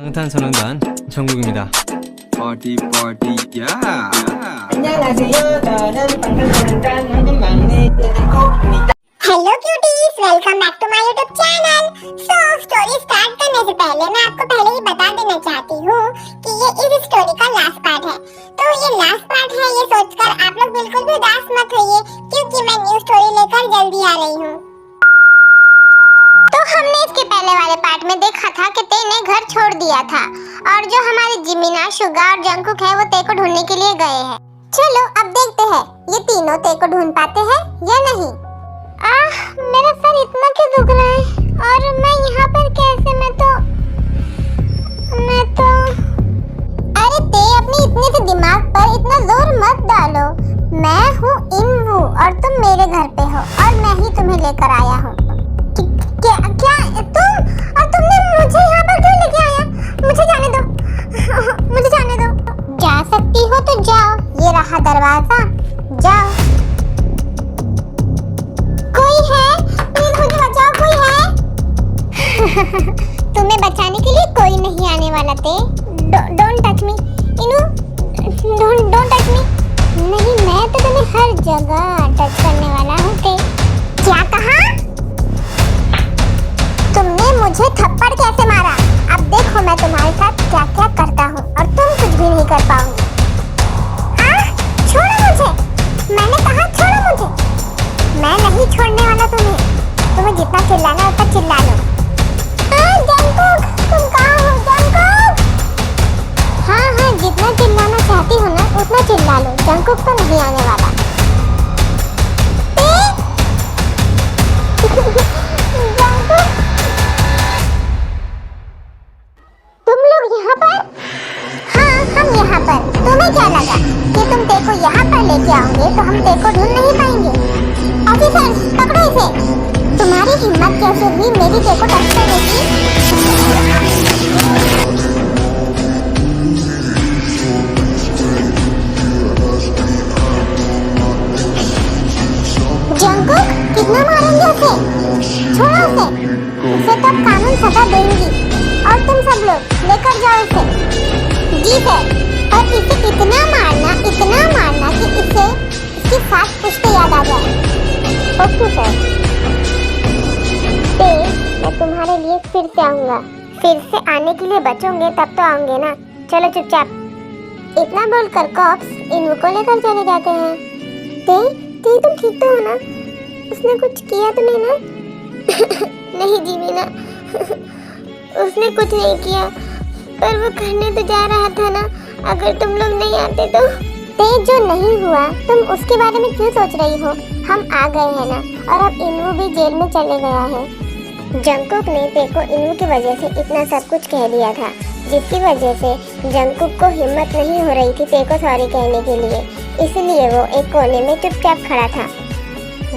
방탄소년단 정국입니다. Party party yeah. 안녕하세요. 저는 방탄소년단 한국 막내 떼국입니다. Hello cuties, welcome back to my YouTube channel. So story start करने से पहले मैं आपको पहले ही बता देना चाहती हूँ कि ये इस स्टोरी का लास्ट पार्ट है। तो ये लास्ट पार्ट है, ये सोचकर आप लोग बिल्कुल भी उदास मत होइए, क्योंकि मैं न्यू स्टोरी लेकर जल्दी आ रही हूँ। तो हमने इसके पहले वाले पार्ट में देखा था कि ते ने घर छोड़ दिया था और जो हमारी जिमिना, शुगा और जंकुक है वो ते को ढूंढने के लिए गए हैं। चलो अब देखते हैं ये तीनों ते को ढूंढ पाते हैं या नहीं। मेरा सर इतना क्यों दुख रहा है और मैं यहाँ पर कैसे, मैं तो अरे ते अपने इतने से दिमाग पर इतना जोर मत डालो। मैं हूँ इनवू और तुम मेरे घर पे हो और मैं ही तुम्हें लेकर आया हूँ। क्या क्या तुम, और तुमने मुझे यहाँ पर क्यों लेके आया? मुझे जाने दो, मुझे जाने दो। जा सकती हो तो जाओ, ये रहा दरवाजा, जाओ। कोई है? प्लीज मुझे बचाओ, कोई है? तुम्हें बचाने के लिए कोई नहीं आने वाला थे। डोंट टच मी इनू, डोंट टच मी। नहीं, मैं तो तुम्हें हर जगह टच करने वाला हूँ। थे क्या कहा? तुमने मुझे थप्पड़ कैसे मारा? अब देखो मैं तुम्हारे साथ क्या क्या करता हूँ और तुम कुछ भी नहीं कर पाओगे। छोड़ो मुझे, मैंने कहा छोड़ो मुझे। मैं नहीं छोड़ने वाला तुम्हें जितना चिल्लाना उतना चिल्ला लो। जंकुक, तुम कहाँ हो जंकुक? हाँ, जितना चिल्लाना चाहती हो ना उतना चिल्ला लो, जंकुक तो नहीं आने वाला। जंकुक, तुम लोग यहाँ पर? हाँ, हम यहाँ पर। तुम्हें क्या लगा कि तुम ते को यहाँ पर लेके आओगे तो हम ते को ढूंढ नहीं पाएंगे? ऑफिसर्स, पकड़ो इसे। तुम्हारी हिम्मत कैसे हुई मेरी ते को टच करने की? जंकुक, कितना मारेंगे उसे? छोड़ो उसे तो कानून सजा देंगी और तुम सब लोग लेकर जाओ इसे। जी सर, और इसे इतना मारना कि इसके साथ पुश्ते याद आ जाए। Okay sir. मैं तुम्हारे लिए फिर से आऊंगा। फिर से आने के लिए बचोगे तब तो आऊंगे ना। चलो चुपचाप। इतना बोलकर कॉप्स इनको को लेकर चले जाते हैं। ते तुम ठीक तो हो ना? उसने कुछ किया तो नहीं ना? नहीं जीमिना, उसने कुछ नहीं किया, पर वो करने तो जा रहा था ना। अगर तुम लोग नहीं आते तो। जो नहीं हुआ तुम उसके बारे में क्यों सोच रही हो? हम आ गए हैं ना, और अब इनवू भी जेल में चले गया है। जंकुक ने ते को इनवू की वजह से इतना सब कुछ कह दिया था, जिसकी वजह से जंकुक को हिम्मत नहीं हो रही थी ते को सॉरी कहने के लिए। इसलिए वो एक कोने में चुपचाप खड़ा था।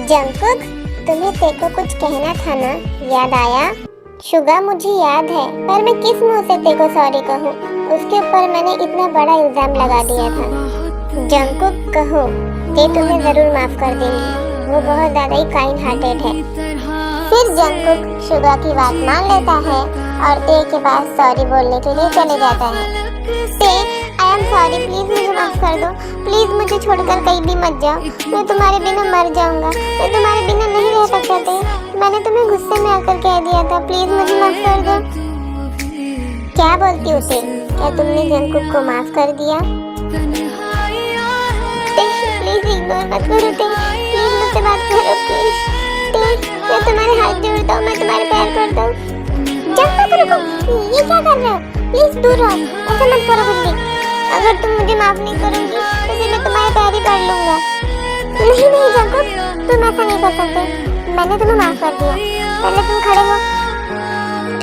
जंकुक, तुम्हें ते को कुछ कहना था ना, याद आया? शुगा, मुझे याद है, पर मैं किस मुंह से ते को सॉरी कहूँ? उसके ऊपर मैंने इतना बड़ा इल्जाम लगा दिया था। जंकुक, कहो, ते तुम्हें जरूर माफ कर देंगी। वो बहुत ज्यादा ही काइंड हार्टेड है। फिर जंकुक शुगा की बात मान लेता है और ते के पास सॉरी बोलने के लिए चले जाता है। ते, आई एम सॉरी, प्लीज मुझे माफ कर दो। प्लीज मुझे छोड़कर कहीं भी मत जाओ, मैं तुम्हारे बिना मर जाऊंगा। मैं तुम्हारे बिना नहीं रह सकता थे। मैंने तुम्हें गुस्से में आकर कह दिया था, प्लीज मुझे माफ कर दो। क्या बोलती हो ते? क्या तुमने जंकुक को माफ कर दिया? प्लीज इग्नोर मत करो ते, प्लीज मुझसे बात करो प्लीज। मैं तुम्हारे हाथ जोड़ता हूँ, मैं तुम्हारे पैर पड़ता हूँ। जंकुक, रुको, ये क्या कर रहे हो? प्लीज दूर रहो, ऐसा मत करो कुछ भी। अगर तुम मुझे माफ नहीं करोगी तो फिर मैं तुम्हारे पैर ही पड़ लूंगा। नहीं जंकुक, तुम ऐसा नहीं कर सकते। मैंने तुम्हें माफ कर दिया, पहले तुम खड़े हो।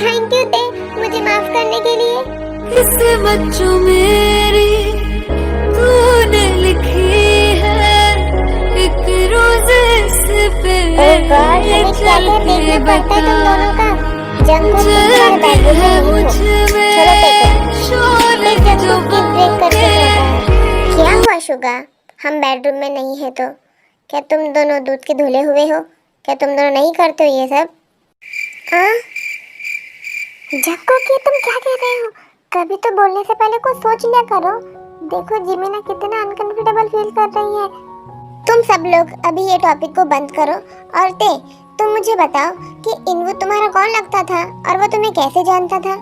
थैंक यू ते, मुझे माफ करने के लिए। किस्मत जो मेरी तूने लिखी है, एक रोज इस पे देखना पड़ता है तुम दोनों का। जंकुक, तुम्हारे बेडरूम में नहीं हो। चलो जंकुक की ब्रेक करके कहता है। क्या हुआ शुगा? हम बेडरूम में नहीं है तो क्या तुम दोनों दूध के धुले हुए हो? क्या तुम दोनों नहीं करते हो ये सब? जंकुक, तुम क्या कह रहे हो? कभी तो बोलने से पहले कुछ सोच लिया करो। देखो जिमीना कितना अनकंफर्टेबल फील कर रही है। तुम सब लोग अभी ये टॉपिक को बंद करो और तुम मुझे बताओ कि इनवू तुम्हारा कौन लगता था और वो तुम्हें कैसे जानता था?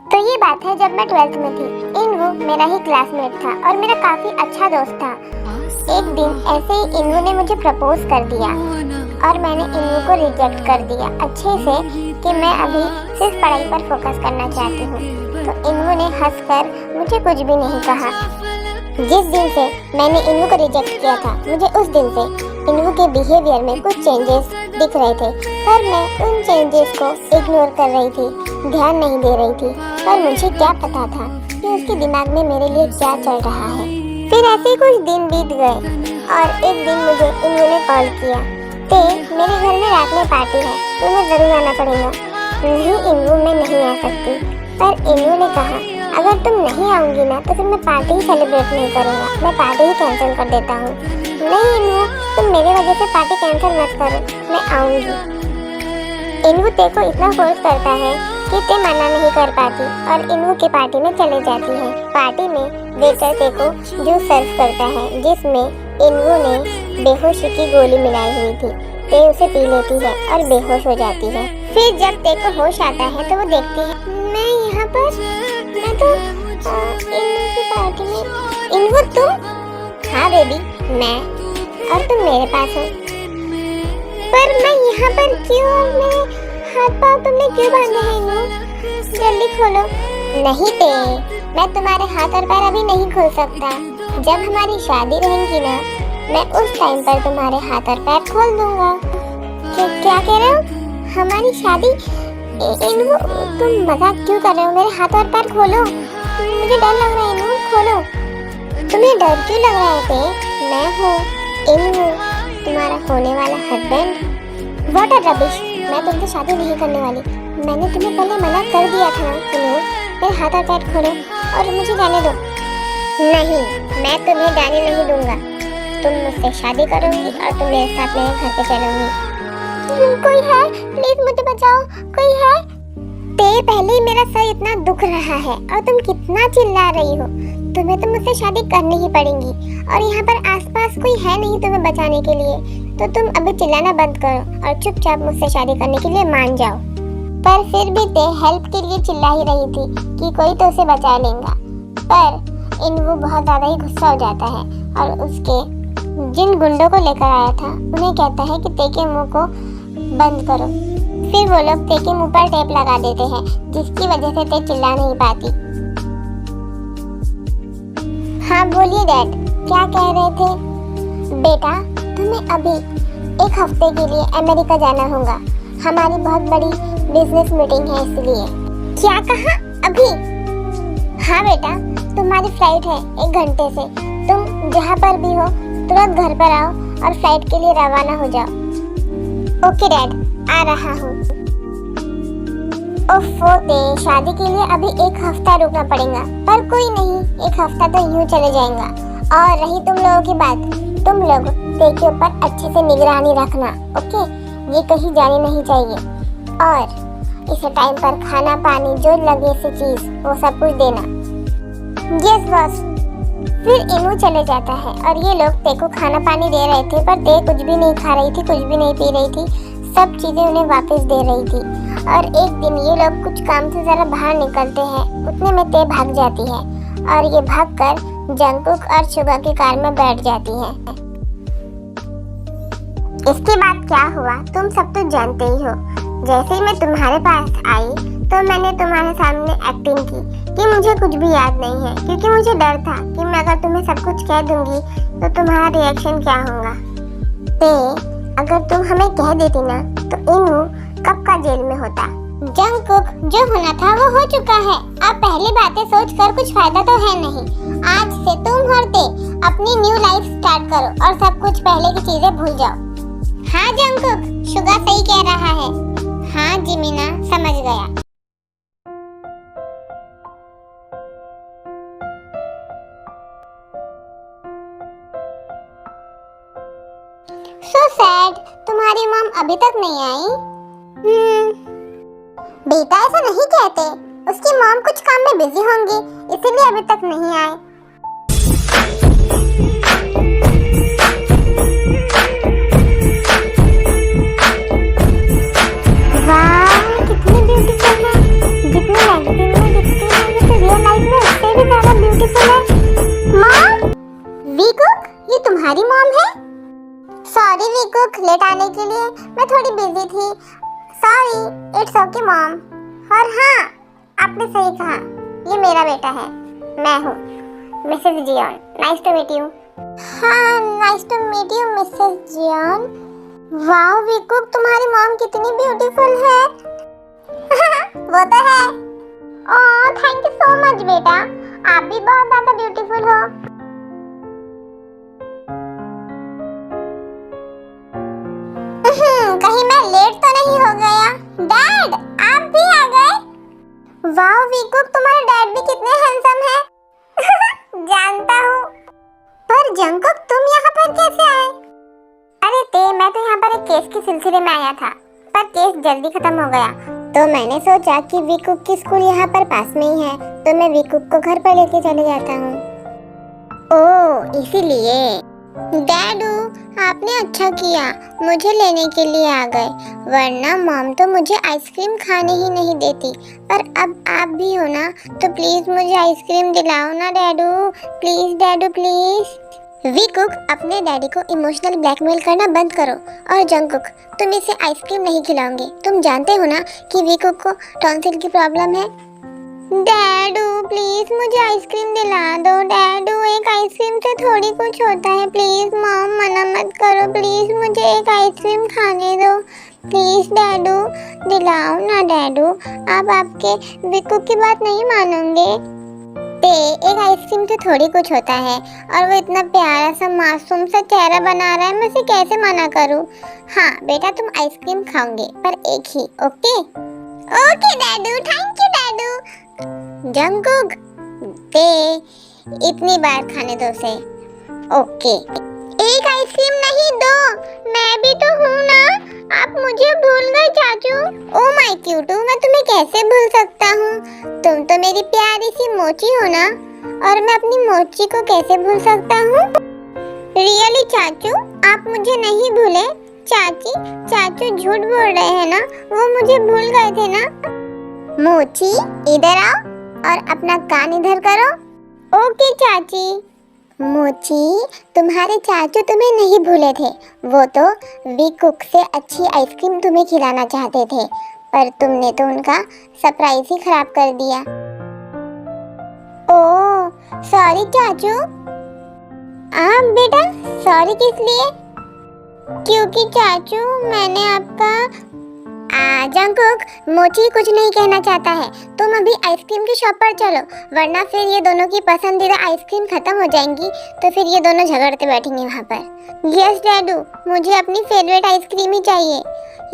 तो ये बात है जब मैं 12th में थी। इनवू मेरा ही क्लासमेट था और मेरा काफी अच्छा दोस्त था। एक दिन ऐसे ही इनवू ने मुझे प्रपोज कर दिया और मैंने इनवू को रिजेक्ट कर दिया अच्छे से कि मैं अभी सिर्फ पढ़ाई पर फोकस करना चाहती हूँ। तो इनवू ने हंसकर मुझे कुछ भी नहीं कहा। जिस दिन से मैंने इनवू को रिजेक्ट किया था, मुझे उस दिन से इनवू के बिहेवियर में कुछ चेंजेस दिख रहे थे, पर मैं उन चेंजेस को इग्नोर कर रही थी, ध्यान नहीं दे रही थी। पर मुझे क्या पता था कि उसके दिमाग में मेरे लिए क्या चल रहा है। फिर ऐसे ही कुछ दिन बीत गए और एक दिन मुझे इनवू ने कॉल किया, मेरे घर में रात में पार्टी है, तुम्हें जरूर आना पड़ेगा। नहीं इनवू, मैं नहीं आ सकती। पर इनवू ने कहा, अगर तुम नहीं आऊंगी ना तो फिर मैं पार्टी ही सेलिब्रेट नहीं करूँगा, मैं पार्टी ही कैंसिल कर देता हूँ। नहीं इनवू, तुम मेरे वजह से पार्टी कैंसिल मत करो, मैं आऊंगी। इनवू ते को इतना फोर्स करता है कि ते मना नहीं कर पाती और इनवू की पार्टी में चले जाती है। पार्टी में वेटर ते को जूस सर्व करता है जिसमें इनवू ने बेहोशी की गोली मिलाई हुई थी। ते उसे पी लेती है और बेहोश हो जाती है। फिर जब ते को होश आता है तो वो देखती है, मैं यहाँ पर, मैं तो इनवू की पार्टी में। इनवू तुम? हाँ बेबी, मैं, और तुम मेरे पास हो। पर मैं यहाँ पर क्यों? मेरे हाथ पाँव तुमने क्यों बांधे हैं इनवू? जल्दी खोलो। नहीं ते, मैं तुम्हारे हाथ और पैर अभी नहीं खोल सकता। जब हमारी शादी रहेगी ना, मैं उस टाइम पर तुम्हारे हाथ और पैर खोल दूंगा। क्या कह रहे हो? हमारी शादी? इनवू तुम मजाक क्यों कर रहे हो? मेरे हाथ और पैर खोलो, मुझे डर लग रहा है इनवू, खोलो। तुम्हें डर क्यों लग रहा है ते? मैं हूँ इनवू, तुम्हारा होने वाला हस्बैंड। व्हाट अ रबिश, मैं तुमसे शादी नहीं करने वाली। मैंने तुम्हें पहले मना कर दिया था ना इनवू। मेरे हाथ और पैर खोलो और मुझे जाने दो। नहीं, मैं तुम्हें जाने नहीं दूंगा। तुम मुझसे शादी करोगी और तुम मेरे साथ मेरे घर पे चलोगी। कोई है? प्लीज मुझे बचाओ, कोई है? ते पहले ही मेरा सर इतना दुख रहा है और तुम कितना चिल्ला रही हो। तुम्हें तो मुझसे शादी करनी ही पड़ेगी और यहाँ पर आसपास कोई है नहीं तुम्हें बचाने के लिए। तो तुम अभी चिल्लाना बंद करो और चुपचाप मुझसे शादी करने के लिए मान जाओ। पर फिर भी ते हेल्प के लिए चिल्ला ही रही थी कि कोई तो उसे बचा लेगा। पर इनवू बहुत ज़्यादा ही गुस्सा हो जाता है और उसके जिन गुंडों को लेकर आया था उन्हें कहता है कि ते के मुंह को बंद करो। फिर वो लोग ते के मुंह पर टेप लगा देते हैं जिसकी वजह से ते चिल्ला नहीं पाती। हाँ बोलिए डैड, क्या कह रहे थे? बेटा तुम्हें अभी एक हफ्ते के लिए अमेरिका जाना होगा, हमारी बहुत बड़ी बिजनेस मीटिंग है इसलिए। क्या कहा? अभी? हाँ बेटा, तुम्हारी फ्लाइट है 1 घंटे से। तुम जहाँ पर भी हो तुरंत घर पर आओ और फ्लाइट के लिए रवाना हो जाओ। ओके डैड, आ रहा हूँ। ओफो ते, शादी के लिए अभी 1 हफ्ता रुकना पड़ेगा। पर कोई नहीं, 1 हफ्ता तो यूं चले जाएगा। और रही तुम लोगों की बात, तुम लोग ते के ऊपर अच्छे से निगरानी रखना, ओके? ये कहीं जानी नहीं चाहिए और इसे टाइम पर खाना पानी जो लगे से चीज वो सब कुछ देना। Yes boss. फिर इनवू चले जाता है और ये लोग ते को खाना पानी दे रहे थे पर ते कुछ भी नहीं खा रही थी, कुछ भी नहीं पी रही थी, सब चीजें उन्हें वापस दे रही थी। और एक दिन ये लोग कुछ काम से जरा बाहर निकलते हैं, उतने में ते भाग जाती है और ये भागकर जंगकुक और शुगा की कार में बैठ जाती है। इसके बाद क्या हुआ तुम सब तो जानते ही हो। जैसे ही मैं तुम्हारे पास आई तो मैंने तुम्हारे सामने एक्टिंग की कि मुझे कुछ भी याद नहीं है, क्योंकि मुझे डर था कि मैं अगर तुम्हें सब कुछ कह दूंगी तो तुम्हारा रिएक्शन क्या होगा। ते अगर तुम हमें कह देती ना तो इनवू कब का जेल में होता। जंगकुक, जो होना था वो हो चुका है। अब पहली बातें सोचकर कुछ फायदा तो है नहीं। आज से तुम और ते अपनी न्यू लाइफ स्टार्ट करो और सब कुछ पहले की चीजें भूल जाओ। हाँ जंगकुक, शुगा सही कह रहा है। हाँ जिमीना, समझ गया। सो सैड, तुम्हारी मॉम अभी तक नहीं आई? बेटा ऐसा नहीं कहते, उसकी मॉम कुछ काम में बिजी होंगी इसीलिए अभी तक नहीं आए। वाह कितनी ब्यूटीफुल है, जितनी मैगजीन में दिखती है ये तो रियल लाइफ में उससे भी ज्यादा ब्यूटीफुल है। मॉम, वीकुक ये तुम्हारी मॉम है? सॉरी वीकुक लेट आने के लिए, मैं थोड़ी बिजी थी। Sorry, it's okay mom. और हाँ, आपने सही कहा, ये मेरा बेटा है, मैं हूँ Mrs Jeon. Nice to meet you. हाँ, nice to meet you Mrs Jeon. Wow वीकुक, तुम्हारी मॉम कितनी ब्यूटीफुल है। वो तो है। Oh thank you so much बेटा, आप भी बहुत ज्यादा ब्यूटीफुल हो। कहीं मैं लेट तो नहीं हो गया? डैड, आप भी आ गए? वाओ वीकुक, तुम्हारे डैड भी कितने हैंडसम हैं। जानता हूँ। पर जंकुक तुम यहाँ पर कैसे आए? अरे मैं तो यहाँ पर एक केस के सिलसिले में आया था, पर केस जल्दी खत्म हो गया, तो मैंने सोचा कि वीकुक की स्कूल यहाँ पर पास में ही है, तो मैं वीकुक को घर पर लेके चले जाता हूँ। ओह इसीलिए। डैडू, आपने अच्छा किया मुझे लेने के लिए आ गए, वरना मॉम तो मुझे आइसक्रीम खाने ही नहीं देती। पर अब आप भी हो ना, तो प्लीज मुझे आइसक्रीम दिलाओ ना डैडू, प्लीज डैडू प्लीज। वीकुक, अपने डैडी को इमोशनल ब्लैकमेल करना बंद करो। और जंकुक, तुम इसे आइसक्रीम नहीं खिलाओगे, तुम जानते हो ना कि वीकुक को टॉन्सिल की प्रॉब्लम है। डैडू प्लीज मुझे आइसक्रीम दिला दो डैडू, एक आइसक्रीम से थोड़ी कुछ होता है, प्लीज मॉम मना मत करो, प्लीज मुझे एक आइसक्रीम खाने दो, प्लीज डैडू दिलाओ ना डैडू, आप आपके वीकुक की बात नहीं मानोगे। एक आइसक्रीम से थोड़ी कुछ होता है, और वो इतना प्यारा सा मासूम सा चेहरा बना रहा है, मैं उसे कैसे मना करूं। हाँ बेटा, तुम आइसक्रीम खाओगे पर एक ही, ओके? ओके डैडू, थैंक यू डैडू। जंकुक, इतनी बार खाने दो उसे, ओके? एक आइसक्रीम नहीं, दो, मैं भी तो हूँ ना, आप मुझे भूल गए चाचू। ओ माय क्यूटू, मैं तुम्हें कैसे भूल सकता हूँ, तुम तो मेरी प्यारी सी मोची हो ना, और मैं अपनी मोची को कैसे भूल सकता हूँ? रियली चाचू, आप मुझे नहीं भूले? चाची, चाचू झूठ बोल रहे हैं ना, वो मुझे भूल गए थे ना। मोची इधर आओ और अपना कान इधर करो। ओके चाची। मोची, तुम्हारे चाचू तुम्हें नहीं भूले थे, वो तो वीकुक से अच्छी आइसक्रीम तुम्हें खिलाना चाहते थे, पर तुमने तो उनका सरप्राइज ही खराब कर दिया। ओह सॉरी चाचू। बेटा सॉरी किस लिए? क्योंकि चाचू मैंने आपका जंकुक, मोची कुछ नहीं कहना चाहता है, तुम अभी आइसक्रीम की शॉप पर चलो, वरना फिर ये दोनों की पसंदीदा आइसक्रीम खत्म हो जाएंगी, तो फिर ये दोनों झगड़ते बैठेंगे वहाँ पर। यस डैडू, मुझे अपनी फेवरेट आइसक्रीम ही चाहिए।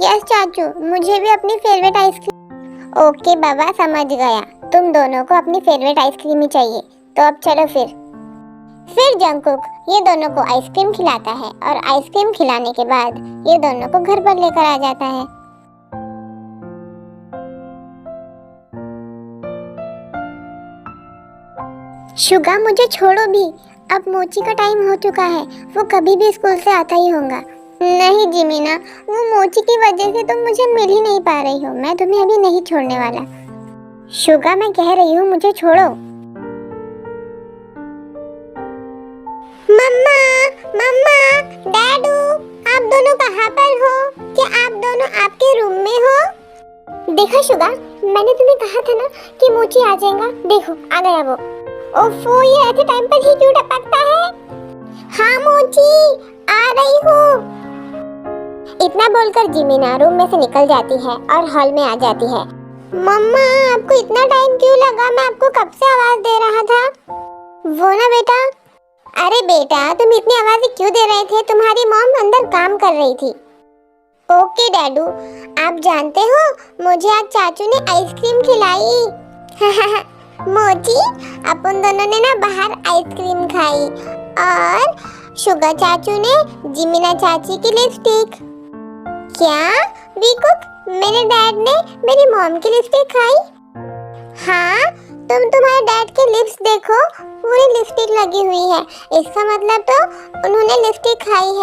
यस चाचू, मुझे भी अपनी फेवरेट आइसक्रीम। ओके बाबा, समझ गया, तुम दोनों को अपनी फेवरेट आइसक्रीम ही चाहिए, तो अब चलो फिर जंकुक ये दोनों को आइसक्रीम खिलाता है, और आइसक्रीम खिलाने के बाद ये दोनों को घर पर लेकर आ जाता है। शुगा, मुझे छोड़ो भी, अब मोची का टाइम हो चुका है, वो कभी भी स्कूल से आता ही होगा। नहीं जिमीना, वो मोची की वजह से तुम मुझे मिल ही नहीं पा रही हो, मैं तुम्हें अभी नहीं छोड़ने वाला। शुगा, मैं कह रही हूँ मुझे छोड़ो। मम्मा, मम्मा, डैडू, आप दोनों कहाँ पर हो? क्या आप दोनों आपके रूम में हो? देखा शुगा, मैंने तुम्हें कहा था ना कि मोची आ जाएगा, देखो आ गया वो। ओफो, ये ऐसे टाइम पर ही क्यों टपकता है? हाँ मोची, आ रही हूँ। इतना बोलकर जिमीना रूम में से निकल जाती है और हॉल में आ जाती है। मम्मा, आपको इतना टाइम क्यों लगा? मैं आपको कब से आवाज दे रहा था। वो ना बेटा, अरे बेटा तुम इतनी आवाजें क्यों दे रहे थे? तुम्हारी मॉम अंदर काम कर रही थी। ओके डैडू, आप जानते हो मुझे आज चाचू ने आइसक्रीम खिलाई। मोची, अपन दोनों ने ना बाहर आइसक्रीम खाई, और शुगर चाचू ने जिमीना चाची की लिपस्टिक। क्या वीकुक, मेरे डैड ने मेरी मॉम की लिपस्टिक खाई? हाँ, तुम्हारे डैड के लिप्स देखो, पूरी लिपस्टिक लगी हुई है। इसका मतलब तो उन्होंने लिपस्टिक खाई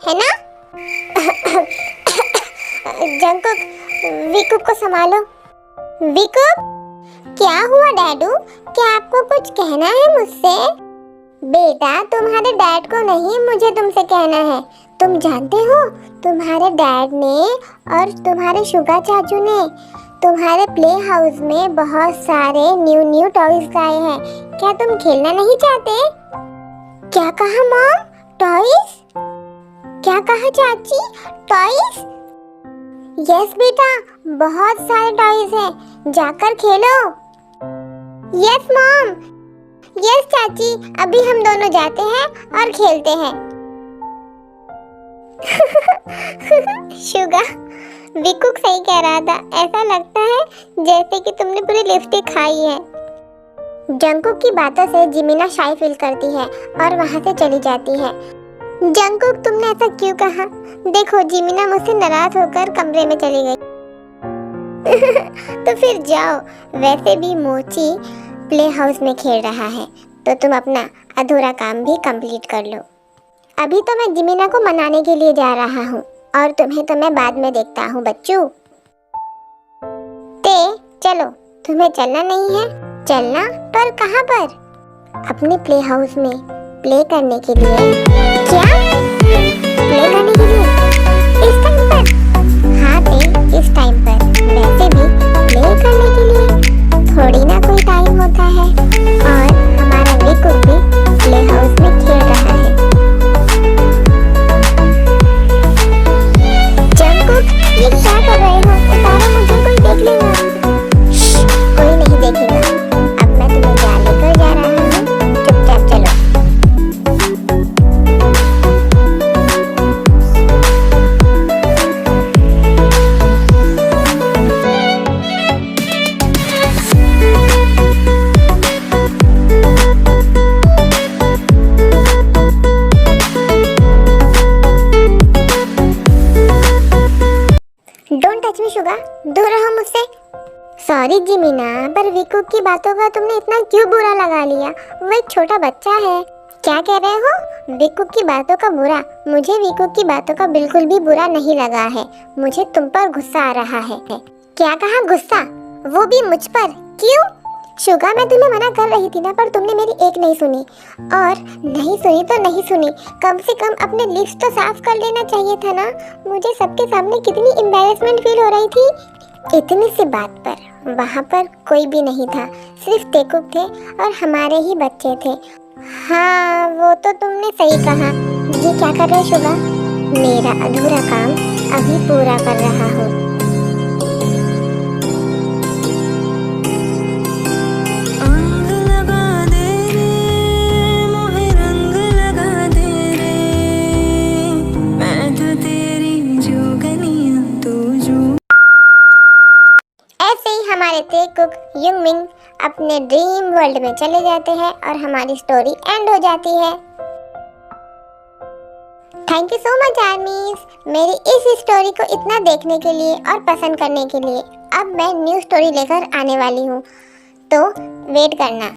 है ना? जंकुक, विकुक को संभालो। विकुक, क्या हुआ डैडू? क्या आपको कुछ कहना है मुझसे? बेटा, तुम्हारे डैड को नहीं, मुझे तुमसे कहना है। तुम जानते हो, तुम्हारे डैड ने और तुम्हारे शुगा चाचू ने तुम्हारे प्ले हाउस में बहुत सारे न्यू टॉयज लाए हैं। क्या तुम खेलना नहीं चाहते? क्या कहा मॉम? टॉयज? क्या कहा चाची? टॉयज? यस बेटा, बहुत सारे टॉयज हैं, जाकर खेलो। यस मॉम, यस चाची, अभी हम दोनों जाते हैं और खेलते हैं। शुगा, विकुक सही कह रहा था, ऐसा लगता है जैसे कि तुमने पूरी लिपस्टिक खाई है। जंकुक की बातों से जिमिना शाय फील करती है और वहां से चली जाती है। जंकुक, तुमने ऐसा क्यों कहा? देखो, जिमिना मुझसे नाराज होकर कमरे में चली गई। तो फिर जाओ, वैसे भी मोची प्ले हाउस में खेल रहा है, तो तुम अपना अधूरा काम भी कंप्लीट कर लो। अभी तो मैं जिमिना को मनाने के लिए जा रहा हूँ और तुम्हें तो मैं बाद में देखता हूँ बच्चों। चलो, तुम्हें चलना नहीं है? चलना? पर कहाँ पर? अपने प्ले हाउस में प्ले करने के लिए। क्या? प्ले करने के लिए? इस टाइम पर? हाँ इस टाइम पर। वैसे भी प्ले करने के लिए थोड़ी ना कोई टाइम होता है। और हमारा विकुक भी प्ले हाउस में खेल रहा है। जंकुक, ये क्या कर रहे हो? उतारो मुझे, कोई देख लेगा। कोई नहीं देखेगा। अब मैं तुम्हें क्या लेकर जा रहा हूँ, चुपचाप चलो। डोंट टच मी शुगा, दूर रहो मुझसे। सॉरी जिमिना, पर विकुक की बातों का तुमने इतना क्यों बुरा लगा लिया? वो एक छोटा बच्चा है। क्या कह रहे हो? विकुक की बातों का बुरा? मुझे विकुक की बातों का बिल्कुल भी बुरा नहीं लगा है। मुझे तुम पर गुस्सा आ रहा है। क्या कहा? गुस्सा? वो भी मुझ पर? क्यों? शुगा, मैं तुम्हें मना कर रही थी ना, पर तुमने मेरी एक नहीं सुनी। और नहीं सुनी तो नहीं सुनी, कम से कम अपने लिप्स तो साफ कर लेना चाहिए था ना। मुझे सबके सामने कितनी एम्बैरेसमेंट फील हो रही थी। इतनी सी बात पर वहाँ पर कोई भी नहीं था, सिर्फ तेकुक थे और हमारे ही बच्चे थे। हाँ, वो तो तुमने सही कहा। ये क्या कर रहे शुगा? मेरा अधूरा काम अभी पूरा कर रहा हूँ। हमारे तेकुक युंगमिंग अपने ड्रीम वर्ल्ड में चले जाते हैं और हमारी स्टोरी एंड हो जाती है। थैंक यू सो मच आर्मीज, मेरी इस स्टोरी को इतना देखने के लिए और पसंद करने के लिए। अब मैं न्यू स्टोरी लेकर आने वाली हूँ, तो वेट करना।